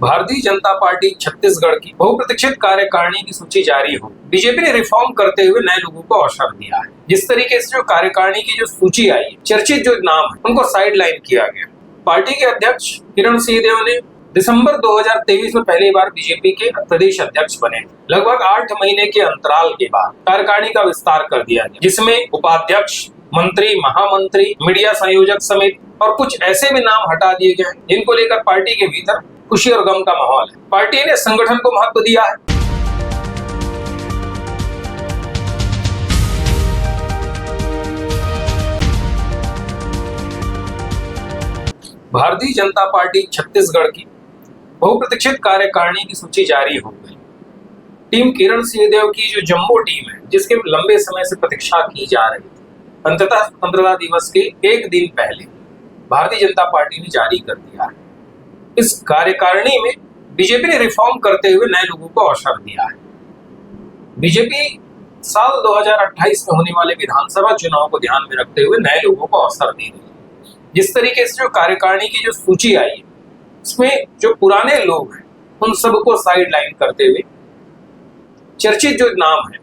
Bharatiya Janata party Chhattisgarh की बहुप्रतीक्षित कार्यकारिणी की सूची जारी हो। बीजेपी ने रिफॉर्म करते हुए नए लोगों को अवसर दिया है। जिस तरीके से जो कार्यकारिणी की जो सूची आई है, चर्चित जो नाम है उनको साइडलाइन किया गया। पार्टी के अध्यक्ष किरण सिंहदेव ने दिसंबर 2023 में पहली बार बीजेपी के प्रदेश अध्यक्ष बने। लगभग 8 महीने के अंतराल के बाद कार्यकारिणी का विस्तार कर दिया गया, जिसमें उपाध्यक्ष, मंत्री, महामंत्री, मीडिया संयोजक समेत और कुछ ऐसे भी नाम हटा दिए गए जिनको लेकर पार्टी के भीतर खुशी और गम का माहौल है। पार्टी ने संगठन को महत्व दिया है। भारतीय जनता पार्टी छत्तीसगढ़ की बहुप्रतीक्षित कार्यकारिणी की सूची जारी हो गई। टीम किरण सिंहदेव की जो जम्बो टीम है, जिसके लंबे समय से प्रतीक्षा की जा रही थी, अंततः स्वतंत्रता दिवस के एक दिन पहले भारतीय जनता पार्टी ने जारी कर दिया है। इस कार्यकारिणी में बीजेपी ने रिफॉर्म करते हुए नए लोगों को अवसर दिया है। बीजेपी साल 2028 में होने वाले विधानसभा चुनाव को ध्यान में रखते हुए नए लोगों को अवसर दे रही है। जिस तरीके से जो कार्यकारिणी की जो सूची आई है, इसमें जो पुराने लोग हैं उन सबको साइडलाइन करते हुए चर्चित जो नाम है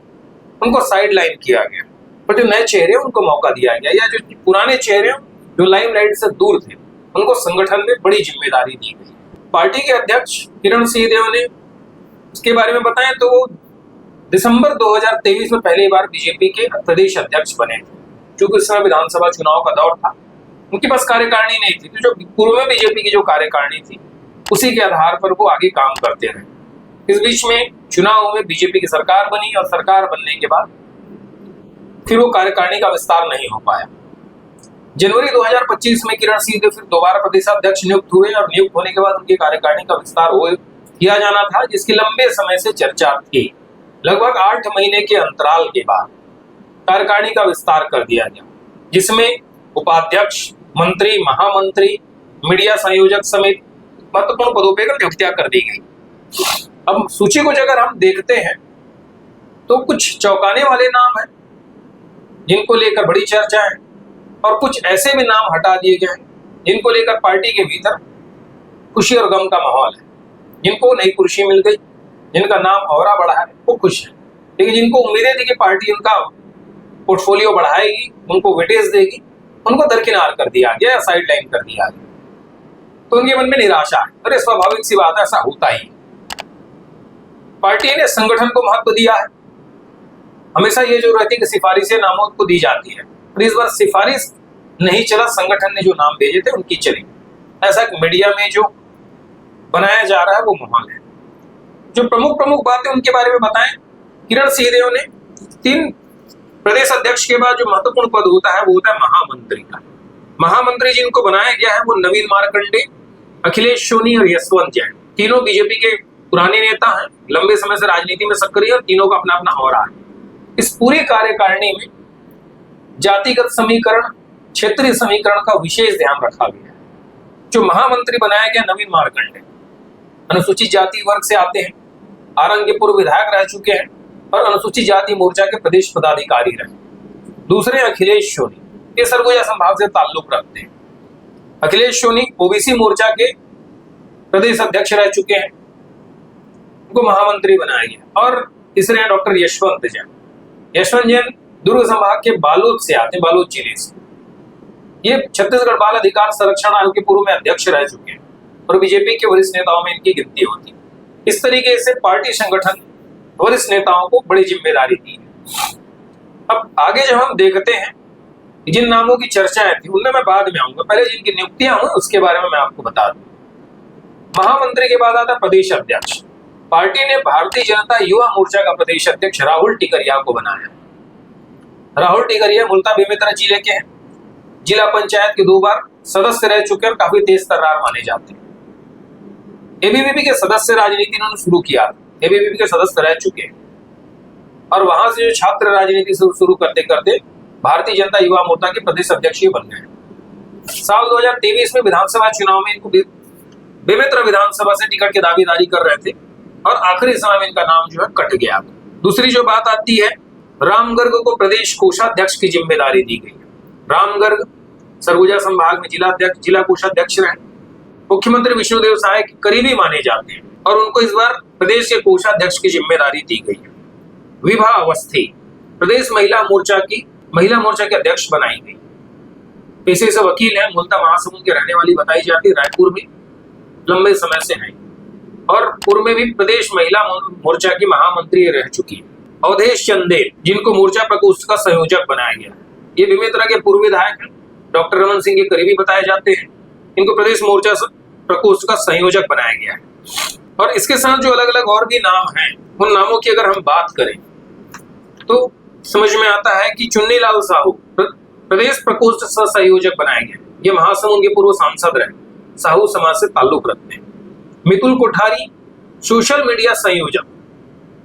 उनको साइडलाइन किया गया, पर जो नए चेहरे उनको मौका दिया गया, या जो पुराने चेहरे जो लाइमलाइट से दूर थे उनको संगठन में बड़ी जिम्मेदारी दी गई। पार्टी के अध्यक्ष किरण सिंहदेव ने इसके बारे में बताएं तो वो दिसंबर 2023 में पहली बार बीजेपी के प्रदेश अध्यक्ष बने थे। क्योंकि उस समय विधानसभा चुनाव का दौर था, उनके पास कार्यकारिणी नहीं थी, तो जो पूर्व में बीजेपी की जो कार्यकारिणी थी उसी के आधार पर वो आगे काम करते रहे। इस बीच में चुनाव में बीजेपी की सरकार बनी और सरकार बनने के बाद फिर वो कार्यकारिणी का विस्तार नहीं हो पाया। जनवरी 2025 में किरण सिंहदेव फिर दोबारा प्रदेशाध्यक्ष नियुक्त हुए और नियुक्त होने के बाद उनकी कार्यकारिणी का विस्तार किया जाना था, जिसकी लंबे समय से चर्चा थी। लगभग 8 महीने के अंतराल के बाद कार्यकारिणी का विस्तार कर दिया गया, जिसमें उपाध्यक्ष, मंत्री, महामंत्री, मीडिया संयोजक समेत महत्वपूर्ण पदों पर नियुक्तियां कर दी गई। अब सूची को अगर हम देखते हैं तो कुछ चौंकाने वाले नाम हैं जिनको लेकर बड़ी चर्चा है, और कुछ ऐसे भी नाम हटा दिए गए हैं जिनको लेकर पार्टी के भीतर खुशी और गम का माहौल है। जिनको नई कुर्सी मिल गई, जिनका नाम औरा बढ़ा है, वो खुश है, लेकिन जिनको उम्मीदें थी कि पार्टी उनका पोर्टफोलियो बढ़ाएगी, उनको वेटेज देगी, उनको दरकिनार कर दिया गया, साइडलाइन कर दिया गया, तो उनके मन में निराशा है। अरे स्वाभाविक सी बात है, ऐसा होता ही। पार्टी ने संगठन को महत्व दिया है। हमेशा ये जो रहती है कि सिफारिशें नामों को दी जाती है, और इस बार सिफारिश नहीं चला, संगठन ने जो नाम भेजे थे उनकी चली। ऐसा मीडिया में जो बनाया जा रहा है वो माहौल है। जो प्रमुख बातें उनके बारे में बताएं, किरण सिंहदेव ने 3 प्रदेश अध्यक्ष के बाद जो महत्वपूर्ण पद होता है वो होता है महामंत्री का। महामंत्री जिनको बनाया गया है वो नवीन मार्कंडे, अखिलेश सोनी और यशवंत जैन। तीनों बीजेपी के पुराने नेता हैं, लंबे समय से राजनीति में सक्रिय, और तीनों का अपना अपना हो रहा है। इस पूरी कार्यकारिणी में जातिगत समीकरण, क्षेत्रीय समीकरण का विशेष ध्यान रखा गया है। जो महामंत्री बनाया गया नवीन मार्कंडे, अनुसूचित जाति वर्ग से आते हैं, आरंग के पूर्व विधायक रह चुके हैं और अनुसूचित जाति मोर्चा के प्रदेश पदाधिकारी रहे। दूसरे अखिलेश सोनी, ये सरगुजा संभाग से ताल्लुक रखते हैं। अखिलेश सोनी ओबीसी मोर्चा के प्रदेश अध्यक्ष रह चुके हैं, उनको महामंत्री बनाया गया। और तीसरे हैं डॉक्टर यशवंत जैन। यशवंत जैन दुर्ग संभाग के बालोद से आते हैं, बालोद जिले से। ये छत्तीसगढ़ बाल अधिकार संरक्षण आयोग के पूर्व में अध्यक्ष रह चुके हैं और बीजेपी के वरिष्ठ नेताओं में इनकी गिनती होती है। इस तरीके से पार्टी संगठन वरिष्ठ नेताओं को बड़ी जिम्मेदारी दी है। अब आगे जब हम देखते हैं जिन नामों की चर्चाएं थी उनमें मैं बाद में आऊंगा, पहले जिनकी नियुक्तियां हुई उसके बारे में मैं आपको बता दूं। महामंत्री के बाद आता प्रदेश अध्यक्ष। पार्टी ने भारतीय जनता युवा मोर्चा का प्रदेश अध्यक्ष राहुल टिकरिया को बनाया। राहुल टिकरिया मूलतः बेमेतरा जिले के हैं, जिला पंचायत के 2 बार सदस्य रह चुके हैं, काफी तेज तर्रार माने जाते हैं। एबीवीपी के सदस्य राजनीति इन्होंने शुरू किया, एबीवीपी के सदस्य रह चुके हैं, और वहां से जो छात्र राजनीति शुरू करते करते भारतीय जनता युवा मोर्चा के प्रदेश अध्यक्ष बन गए। साल 2023 में विधानसभा चुनाव में इनको बेमेतरा विधानसभा से टिकट की दावेदारी कर रहे थे, और आखिरी समय में इनका नाम जो है कट गया। दूसरी जो बात आती है, राम गर्ग को प्रदेश कोषाध्यक्ष की जिम्मेदारी दी गई। राम गर्ग सरगुजा संभाग में जिला कोषाध्यक्ष रहे, मुख्यमंत्री विष्णुदेव साय के करीबी माने जाते हैं और उनको इस बार प्रदेश के कोषाध्यक्ष की जिम्मेदारी दी गई है। विभा अवस्थी प्रदेश महिला मोर्चा के अध्यक्ष बनाई गई। पेशे से वकील है, मूलतः महासमुंद के रहने वाली बताई जाती है, रायपुर में लंबे समय से है और पूर्व में भी प्रदेश महिला मोर्चा की महामंत्री रह चुकी है। अवधेश चंदेल, जिनको मोर्चा प्रकोष्ठ का संयोजक बनाया गया, ये बेमेतरा के पूर्व विधायक हैं, डॉक्टर रमन सिंह के करीबी बताए जाते हैं। इनको प्रदेश मोर्चा प्रकोष्ठ का संयोजक बनाया गया है। और इसके साथ जो अलग अलग और भी नाम हैं, उन नामों की अगर हम बात करें तो समझ में आता है कि चुन्नीलाल साहू प्रदेश प्रकोष्ठ सह संयोजक बनाए गए। ये महासमुंद के पूर्व सांसद रहे, साहू समाज से ताल्लुक रखते हैं। मितुल कोठारी सोशल मीडिया संयोजक।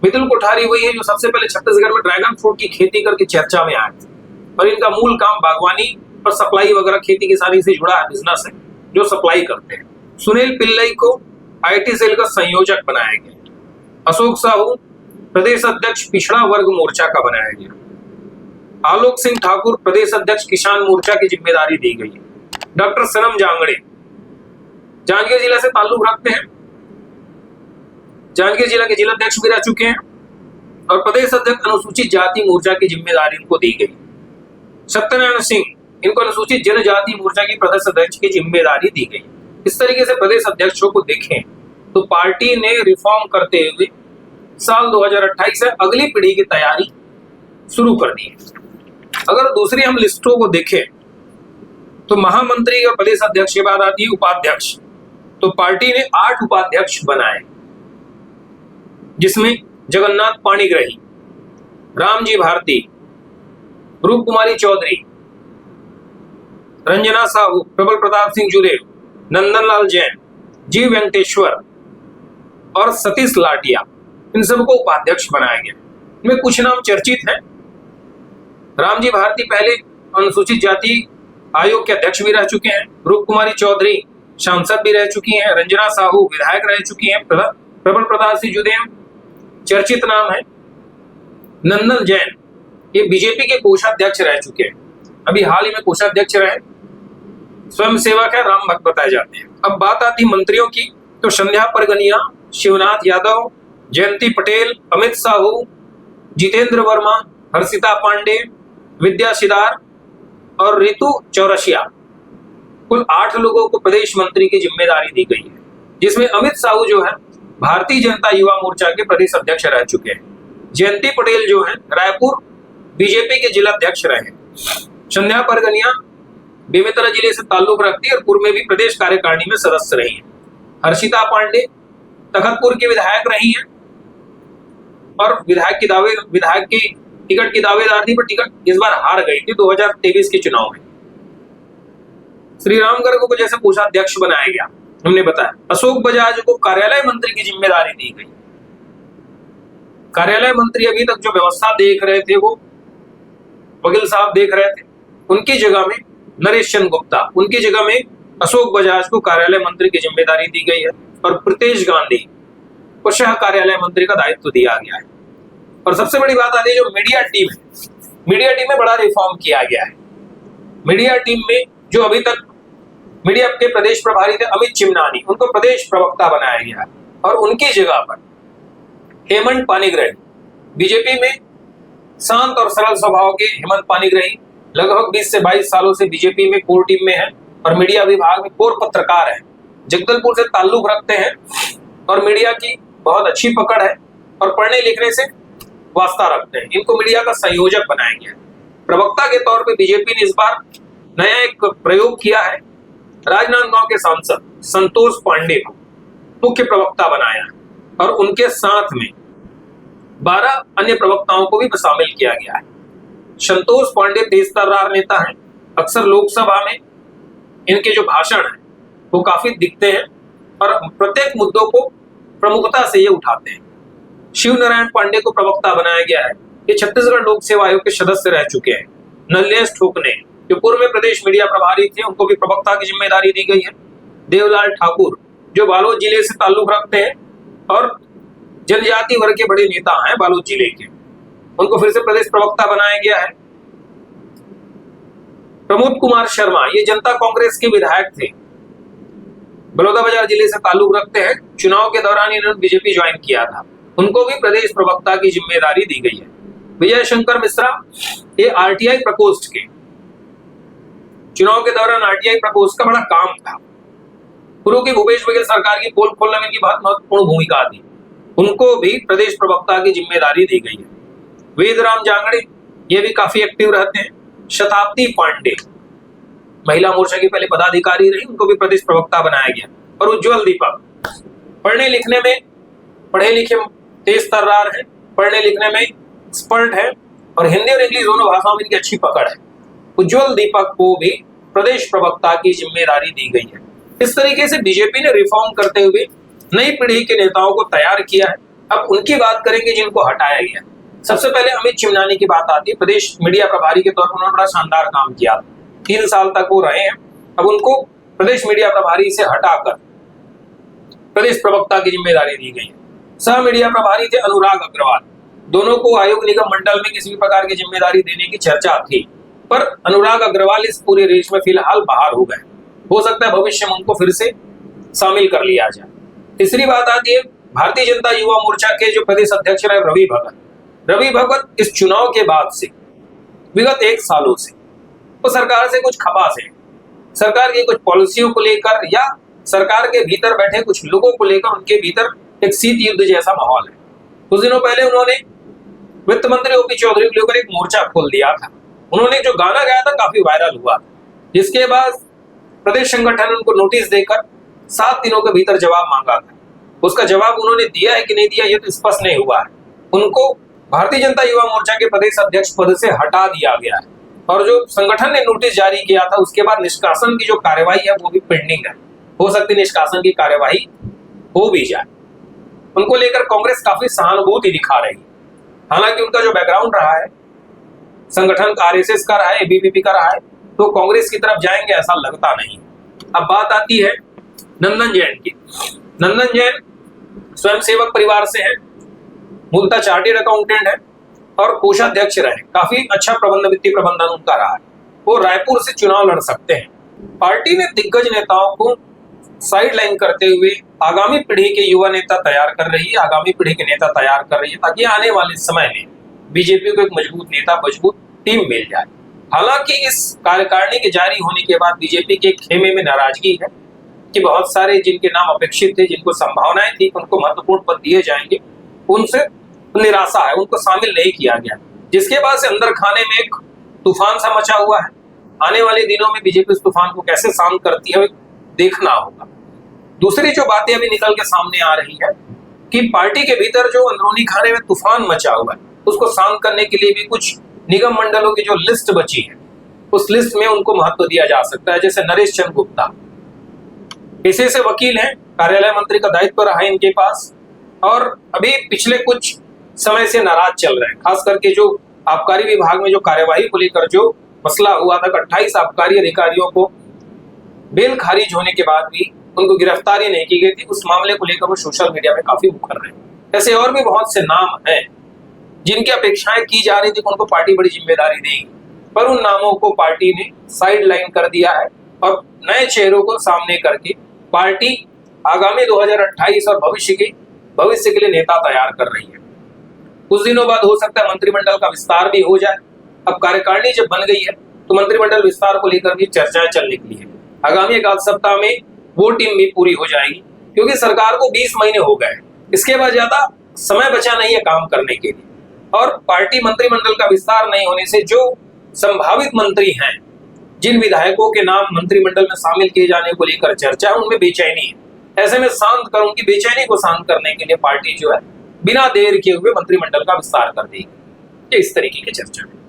मितुल कोठारी वही है जो सबसे पहले छत्तीसगढ़ में ड्रैगन फ्रूट की खेती करके चर्चा में आए थे और इनका मूल काम बागवानी और सप्लाई वगैरह खेती किसानी से जुड़ा है, बिजनेस है जो सप्लाई करते हैं। सुनील पिल्लई को आईटी सेल का संयोजक बनाया गया। अशोक साहू प्रदेश अध्यक्ष पिछड़ा वर्ग मोर्चा का बनाया गया। आलोक सिंह ठाकुर प्रदेश अध्यक्ष किसान मोर्चा की जिम्मेदारी दी गई है। डॉक्टर सनम जांगड़े जांजगीर जिला से ताल्लुक रखते हैं, जांजगीर जिला के जिलाध्यक्ष भी रह चुके हैं और प्रदेश अध्यक्ष अनुसूचित जाति मोर्चा की जिम्मेदारी इनको दी गई। सत्यनारायण सिंह, इनको अनुसूचित जनजाति मोर्चा की प्रदेश अध्यक्ष की जिम्मेदारी दी गई। इस तरीके से प्रदेश अध्यक्षों को देखें तो पार्टी ने रिफॉर्म करते हुए साल 2028 से अगली पीढ़ी की तैयारी शुरू कर दी है। अगर दूसरी हम लिस्टों को देखें तो महामंत्री और प्रदेश अध्यक्ष के बाद आती है उपाध्यक्ष। तो पार्टी ने 8 उपाध्यक्ष बनाए, जिसमें जगन्नाथ पाणिग्राही, रामजी भारती, रूप कुमारी चौधरी, रंजना साहू, प्रबल प्रताप सिंह जुरेल, नंदनलाल जैन, जी वेंकटेश्वर और सतीश लाटिया, इन सबको उपाध्यक्ष बनाया गया। इनमें कुछ नाम चर्चित हैं। रामजी भारती पहले अनुसूचित जाति आयोग के अध्यक्ष भी रह चुके हैं। रूप कुमारी चौधरी सांसद भी रह चुकी हैं। रंजना साहू विधायक रह चुकी हैं। प्रबल प्रताप सिंह जुदेव चर्चित नाम है। नंदन जैन ये बीजेपी के कोषाध्यक्ष रह चुके हैं, अभी हाल ही में कोषाध्यक्ष रहे। स्वयं सेवक है, राम भक्त बताए जाते हैं। अब बात आती मंत्रियों की तो संध्या परगनिया, शिवनाथ यादव, जयंती पटेल, अमित साहू, जितेंद्र वर्मा, हर्षिता पांडे, विद्या सिदार और रितु चौरसिया, कुल 8 लोगों को प्रदेश मंत्री की जिम्मेदारी दी गई है, जिसमें अमित साहू जो है भारतीय जनता युवा मोर्चा के प्रदेश अध्यक्ष रह चुके हैं। जयंती पटेल जो है रायपुर बीजेपी के जिला अध्यक्ष रहे। संध्या परगनिया बेमेतरा जिले से ताल्लुक रखती है और पूर्व में भी प्रदेश कार्यकारिणी में सदस्य रही है। हर्षिता पांडे तखतपुर के विधायक रही हैं और विधायक की टिकट की दावेदार थी, पर टिकट इस बार हार गई थी 2023 के चुनाव में। श्री राम गर्ग को जैसे कोषाध्यक्ष बनाया गया, हमने बताया। अशोक बजाज को कार्यालय मंत्री की जिम्मेदारी दी गई। कार्यालय मंत्री अभी तक जो व्यवस्था देख रहे थे वो वकील साहब देख रहे थे, उनकी जगह में नरेश चंद्र गुप्ता, उनकी जगह में अशोक बजाज को कार्यालय मंत्री की जिम्मेदारी दी गई है और प्रीतेश गांधी को सह कार्यालय मंत्री का दायित्व दिया गया है। और सबसे बड़ी बात आती है जो मीडिया टीम है, मीडिया टीम में बड़ा रिफॉर्म किया गया है। मीडिया टीम में जो अभी तक मीडिया के प्रदेश प्रभारी थे अमित चिमनानी, उनको प्रदेश प्रवक्ता बनाया गया है और उनकी जगह पर हेमंत पानीग्राही, बीजेपी में शांत और सरल स्वभाव के हेमंत पानीग्राही लगभग 20 से 22 सालों से बीजेपी में कोर टीम में है और मीडिया विभाग में कोर पत्रकार है, जगदलपुर से ताल्लुक रखते हैं और मीडिया की बहुत अच्छी पकड़ है और पढ़ने लिखने से वास्ता रखते हैं। इनको मीडिया का संयोजक बनाया गया है। प्रवक्ता के तौर पे बीजेपी ने इस बार नया एक प्रयोग किया है, राजनांदगांव के सांसद संतोष पांडे को मुख्य प्रवक्ता बनाया है और उनके साथ में 12 अन्य प्रवक्ताओं को भी शामिल किया गया है। संतोष पांडे तेज तर्रार नेता हैं, अक्सर लोकसभा में इनके जो भाषण है वो काफी दिखते हैं और प्रत्येक मुद्दों को प्रमुखता से ये उठाते हैं। शिव नारायण पांडे को प्रवक्ता बनाया गया है, ये छत्तीसगढ़ लोक सेवा आयोग के सदस्य रह चुके हैं। नल्लेश ठोकने जो पूर्व में प्रदेश मीडिया प्रभारी थे, उनको भी प्रवक्ता की जिम्मेदारी दी गई है। देवलाल ठाकुर जो बालोद जिले से ताल्लुक रखते हैं और जनजाति वर्ग के बड़े नेता हैं बालोद जिले के, उनको फिर से प्रदेश प्रवक्ता बनाया गया है। प्रमोद कुमार शर्मा ये जनता कांग्रेस के विधायक थे, बलौदाबाजार जिले से ताल्लुक रखते हैं। चुनाव के दौरान इन्होंने बीजेपी ज्वाइन किया था, उनको भी प्रदेश प्रवक्ता की जिम्मेदारी दी गई है। विजय शंकर मिश्रा ये आरटीआई प्रकोष्ठ के चुनाव के दौरान आरटीआई प्रकोष्ठ का बड़ा काम था। पूर्व की भूपेश बघेल सरकार की पोल खोलने में इनकी बहुत महत्वपूर्ण भूमिका थी, उनको भी प्रदेश प्रवक्ता की जिम्मेदारी दी गई है। वेदराम जांगड़े ये भी काफी एक्टिव रहते हैं। शताब्दी पांडे महिला मोर्चा की पहले पदाधिकारी रही, उनको भी प्रदेश प्रवक्ता बनाया गया। और उज्जवल दीपक पढ़ने लिखने में पढ़े लिखे तेज तर्रार है, पढ़ने लिखने में एक्सपर्ट है और हिंदी और इंग्लिश दोनों भाषाओं में इनकी अच्छी पकड़ है। उज्जवल दीपक को भी प्रदेश प्रवक्ता की जिम्मेदारी दी गई है। इस तरीके से बीजेपी ने रिफॉर्म करते हुए नई पीढ़ी के नेताओं को तैयार किया है। अब उनकी बात करेंगे जिनको हटाया गया। सबसे पहले अमित चिमनानी की बात आती है। प्रदेश मीडिया प्रभारी के तौर पर उन्होंने बड़ा शानदार काम किया, 3 साल तक वो रहे हैं। अब उनको प्रदेश मीडिया प्रभारी से हटाकर प्रदेश प्रवक्ता की जिम्मेदारी दी गई है। सह मीडिया प्रभारी थे अनुराग अग्रवाल, दोनों को आयोग निगम मंडल में किसी भी प्रकार की जिम्मेदारी देने की चर्चा थी, पर अनुराग अग्रवाल इस पूरे रेस में फिलहाल बाहर हो गए। हो सकता है भविष्य में उनको फिर से शामिल कर लिया जाए। तीसरी बात आती है भारतीय जनता युवा मोर्चा के जो प्रदेश अध्यक्ष रहे रवि भगत। रवि भगत इस चुनाव के बाद से विगत 1 सालों से वो सरकार से कुछ खफा से, सरकार की कुछ पॉलिसियों को लेकर या सरकार के भीतर बैठे कुछ लोगों को लेकर उनके भीतर एक शीत युद्ध जैसा माहौल है। कुछ दिनों पहले उन्होंने वित्त मंत्री ओपी चौधरी को लेकर एक मोर्चा खोल दिया था। उन्होंने जो गाना गाया था काफी वायरल हुआ, जिसके बाद प्रदेश संगठन उनको नोटिस देकर 7 दिनों के भीतर जवाब मांगा था। उसका जवाब उन्होंने दिया है कि नहीं दिया ये तो स्पष्ट नहीं हुआ है। उनको भारतीय जनता युवा मोर्चा के प्रदेश अध्यक्ष पद से हटा दिया गया है और जो संगठन ने नोटिस जारी किया था उसके बाद निष्कासन की जो कार्यवाही है वो भी पेंडिंग है। हो सकती है निष्कासन की कार्यवाही हो भी जाए। उनको लेकर कांग्रेस काफी सहानुभूति दिखा रही है। हालांकि उनका जो बैकग्राउंड रहा है संगठन का, आरएसएस का रहा है, एबीवीपी का रहा है, तो कांग्रेस की तरफ जाएंगे ऐसा लगता नहीं। अब बात आती है नंदन जैन की। नंदन जैन स्वयंसेवक परिवार से हैं, मूलतः चार्टेड अकाउंटेंट है और कोषाध्यक्ष रहे। काफी अच्छा वित्तीय प्रबंधन उनका रहा है। वो रायपुर से चुनाव लड़ सकते हैं। पार्टी ने दिग्गज नेताओं को साइड लाइन करते हुए आगामी पीढ़ी के युवा नेता तैयार कर रही है, आगामी पीढ़ी के नेता तैयार कर रही है, ताकि आने वाले समय में बीजेपी को एक मजबूत नेता, मजबूत टीम मिल जाए। हालांकि इस कार्यकारिणी के जारी होने के बाद बीजेपी के खेमे में नाराजगी है कि बहुत सारे जिनके नाम अपेक्षित थे, जिनको संभावनाएं थी उनको महत्वपूर्ण पद दिए जाएंगे, उनसे निराशा है, उनको शामिल नहीं किया गया, जिसके बाद से अंदर खाने में एक तूफान सा मचा हुआ है। आने वाले दिनों में बीजेपी इस तूफान को कैसे शांत करती है देखना होगा। दूसरी जो बातें अभी निकल के सामने आ रही है कि पार्टी के भीतर जो अंदरूनी खाने में तूफान मचा हुआ है उसको शांत करने के लिए भी कुछ निगम मंडलों की जो लिस्ट बची है उस लिस्ट में उनको महत्व दिया जा सकता है। जैसे नरेश चंद्र गुप्ता पेशे से वकील हैं, कार्यालय मंत्री का दायित्व रहा है इनके पास और अभी पिछले कुछ समय से नाराज चल रहे हैं। खास करके जो आबकारी विभाग में जो कार्यवाही को लेकर जो मसला हुआ था, 28 आबकारी अधिकारियों को बेल खारिज होने के बाद भी उनको गिरफ्तारी नहीं की गई थी, उस मामले को लेकर वो सोशल मीडिया में काफी मुखर रहे। ऐसे और भी बहुत से नाम हैं जिनकी अपेक्षाएं की जा रही थी कि उनको पार्टी बड़ी जिम्मेदारी देगी, पर उन नामों को पार्टी ने साइड लाइन कर दिया है और नए चेहरों को सामने करके पार्टी आगामी 2028 और भविष्य के लिए नेता तैयार कर रही है। कुछ दिनों बाद हो सकता है मंत्रिमंडल का विस्तार भी हो जाए। अब कार्यकारिणी जब बन गई है तो मंत्रिमंडल विस्तार को लेकर भी चर्चाएं चल निकली है। आगामी 1 सप्ताह में वो टीम भी पूरी हो जाएगी, क्योंकि सरकार को 20 महीने हो गए, इसके बाद ज्यादा समय बचा नहीं है काम करने के लिए। और पार्टी मंत्रिमंडल का विस्तार नहीं होने से जो संभावित मंत्री हैं, जिन विधायकों के नाम मंत्रिमंडल में शामिल किए जाने को लेकर चर्चा है, उनमें बेचैनी है। ऐसे में शांत कर उनकी बेचैनी को शांत करने के लिए पार्टी जो है बिना देर किए हुए मंत्रिमंडल का विस्तार कर देगी। इस तरीके की चर्चा है।